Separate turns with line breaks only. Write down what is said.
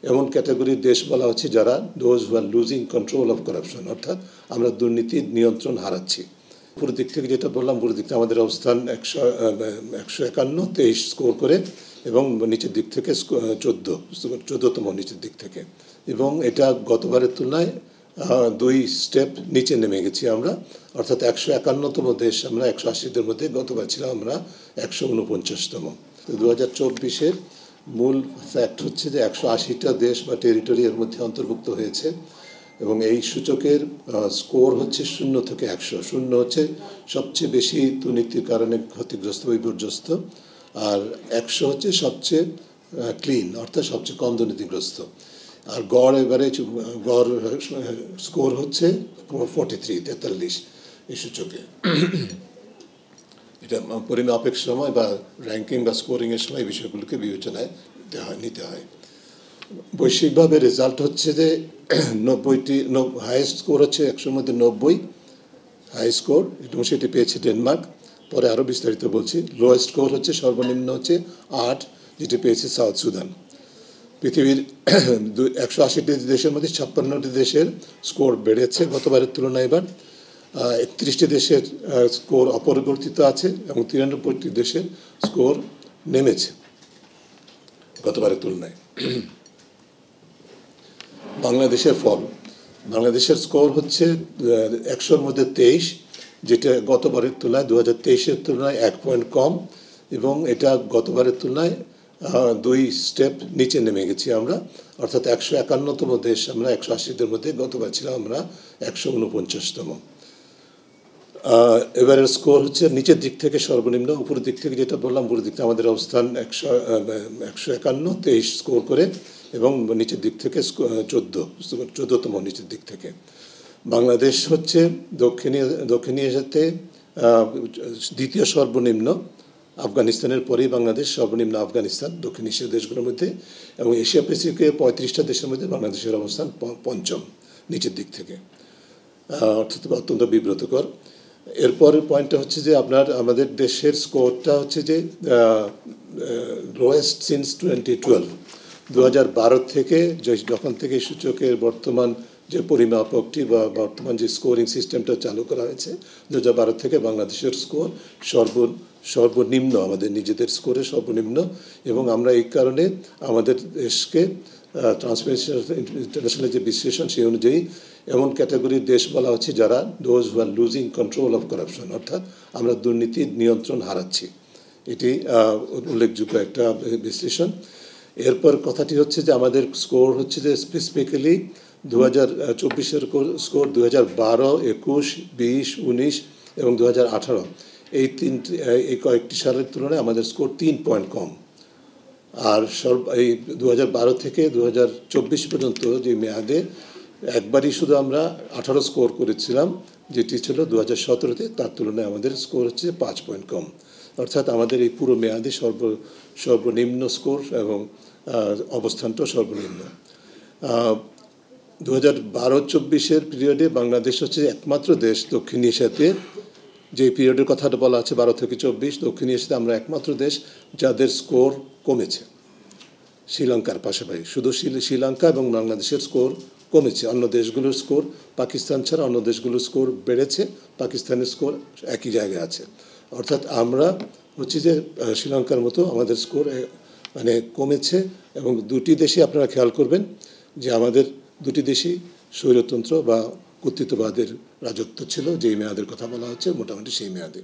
এমন ক্যাটাগরির দেশ বলা হচ্ছে যারা those who R losing control of corruption, অর্থাৎ আমরা দুর্নীতির নিয়ন্ত্রণ হারাচ্ছি। পুরো দিক থেকে যেটা বললাম, পুরো দিক থেকে আমাদের অবস্থান 151 স্কোর করে, এবং নিচের দিক থেকে 14তম নিচের দিক থেকে, এবং এটা গতবারের তুলনায় 2 স্টেপ নিচে নেমে গেছি আমরা, অর্থাৎ 151তম দেশ আমরা 180দের মধ্যে, গতবার ছিলাম আমরা 149তম। তো 2024-এর মূল ফ্যাক্ট হচ্ছে যে 180টা দেশ বা টেরিটরি এর মধ্যে অন্তর্ভুক্ত হয়েছে, এবং এই সূচকের স্কোর হচ্ছে 0 থেকে 100। 0 হচ্ছে সবচেয়ে বেশি দুর্নীতির কারণে ক্ষতিগ্রস্ত বা বিপর্যস্ত, আর 100 হচ্ছে সবচেয়ে ক্লিন, অর্থাৎ সবচেয়ে কম দুর্নীতিগ্রস্ত। আর গড় স্কোর হচ্ছে 43 এই সূচকে। এটা পরিমাপের সময় বা র্যাঙ্কিং বা স্কোরিংয়ের সময় এই বিষয়গুলোকে বিবেচনায় নিতে হয়। বৈশ্বিকভাবে রেজাল্ট হচ্ছে যে 90টি হাইয়েস্ট স্কোর হচ্ছে 100-র মধ্যে 90 হাই স্কোর, এবং সেটি পেয়েছে ডেনমার্ক। পরে আরও বিস্তারিত বলছি। লোয়েস্ট স্কোর হচ্ছে সর্বনিম্ন হচ্ছে 8, যেটি পেয়েছে সাউথ সুদান। পৃথিবীর 180টি দেশের মধ্যে 56টি দেশের স্কোর বেড়েছে গতবারের তুলনায়। এবার 31টি দেশের স্কোর অপরিবর্তিত আছে, এবং 93টি দেশের স্কোর নেমেছে গতবারের তুলনায়। বাংলাদেশের ফল, বাংলাদেশের স্কোর হচ্ছে 100-র মধ্যে 23, যেটা গতবারের তুলনায় 2023-এর তুলনায় 1 পয়েন্ট কম, এবং এটা গতবারের তুলনায় 2 স্টেপ নিচে নেমে গেছি আমরা, অর্থাৎ 151তম দেশ আমরা 180দের মধ্যে, গতবার ছিলাম আমরা 149তম। এবারের স্কোর হচ্ছে নিচের দিক থেকে সর্বনিম্ন, উপরের দিক থেকে যেটা বললাম, উপরের দিক থেকে আমাদের অবস্থান 151 স্কোর করে, এবং নিচের দিক থেকে 14তম নিচের দিক থেকে। বাংলাদেশ হচ্ছে দক্ষিণ এশিয়াতে দ্বিতীয় সর্বনিম্ন, আফগানিস্তানের পরেই বাংলাদেশ সর্বনিম্ন, আফগানিস্তান দক্ষিণ এশিয়ার দেশগুলোর মধ্যে, এবং এশিয়া প্যাসিফিকের 35টা দেশের মধ্যে বাংলাদেশের অবস্থান 5ম নিচের দিক থেকে, অর্থাৎ অত্যন্ত বিব্রতকর। এরপরের পয়েন্টটা হচ্ছে যে আমাদের দেশের স্কোরটা হচ্ছে যে লোয়েস্ট সিন্স 2012। 2012 থেকে, যখন থেকে সূচকের বর্তমান যে পরিমাপকটি বা বর্তমান যে স্কোরিং সিস্টেমটা চালু করা হয়েছে, 2012 থেকে বাংলাদেশের স্কোর সর্বনিম্ন, আমাদের নিজেদের স্কোরে সর্বনিম্ন, এবং আমরা এই কারণে আমাদের দেশকে ট্রান্সপারেন্সি ইন্টারন্যাশনাল যে বিশ্লেষণ, সেই অনুযায়ী এমন ক্যাটাগরির দেশ বলা হচ্ছে যারা those who R losing control of corruption, অর্থাৎ আমরা দুর্নীতির নিয়ন্ত্রণ হারাচ্ছি। এটি উল্লেখযোগ্য একটা বিশ্লেষণ। এরপর কথাটি হচ্ছে যে আমাদের স্কোর হচ্ছে যে স্পেসিফিক্যালি 2024-এর স্কোর 2012, 21, 20, 19 এবং 2018, এই কয়েকটি সালের তুলনায় আমাদের স্কোর 3 পয়েন্ট কম। আর এই 2012 থেকে 2024 পর্যন্ত যে মেয়াদে একবারই শুধু আমরা 18 স্কোর করেছিলাম, যেটি ছিল 2017-তে, তার তুলনায় আমাদের স্কোর হচ্ছে 5 পয়েন্ট কম, অর্থাৎ আমাদের এই পুরো মেয়াদে সর্বনিম্ন স্কোর, এবং অবস্থানটাও সর্বনিম্ন। 2012-24-এর পিরিয়ডে বাংলাদেশ হচ্ছে একমাত্র দেশ দক্ষিণ এশিয়াতে, যে পিরিয়ডের কথাটা বলা আছে 12 থেকে 24, দক্ষিণ এশিয়াতে আমরা একমাত্র দেশ যাদের স্কোর কমেছে, শ্রীলঙ্কার পাশাপাশি। শুধু শ্রীলঙ্কা এবং বাংলাদেশের স্কোর কমেছে, অন্য দেশগুলোর স্কোর, পাকিস্তান ছাড়া অন্য দেশগুলোর স্কোর বেড়েছে, পাকিস্তানের স্কোর একই জায়গায় আছে, অর্থাৎ আমরা হচ্ছে যে শ্রীলঙ্কার মতো আমাদের স্কোর মানে কমেছে। এবং দুটি দেশই আপনারা খেয়াল করবেন যে আমাদের দুটি দেশই স্বৈরতন্ত্র বা কর্তৃত্ববাদের রাজত্ব ছিল, যেই মেয়াদের কথা বলা হচ্ছে, মোটামুটি সেই মেয়াদে।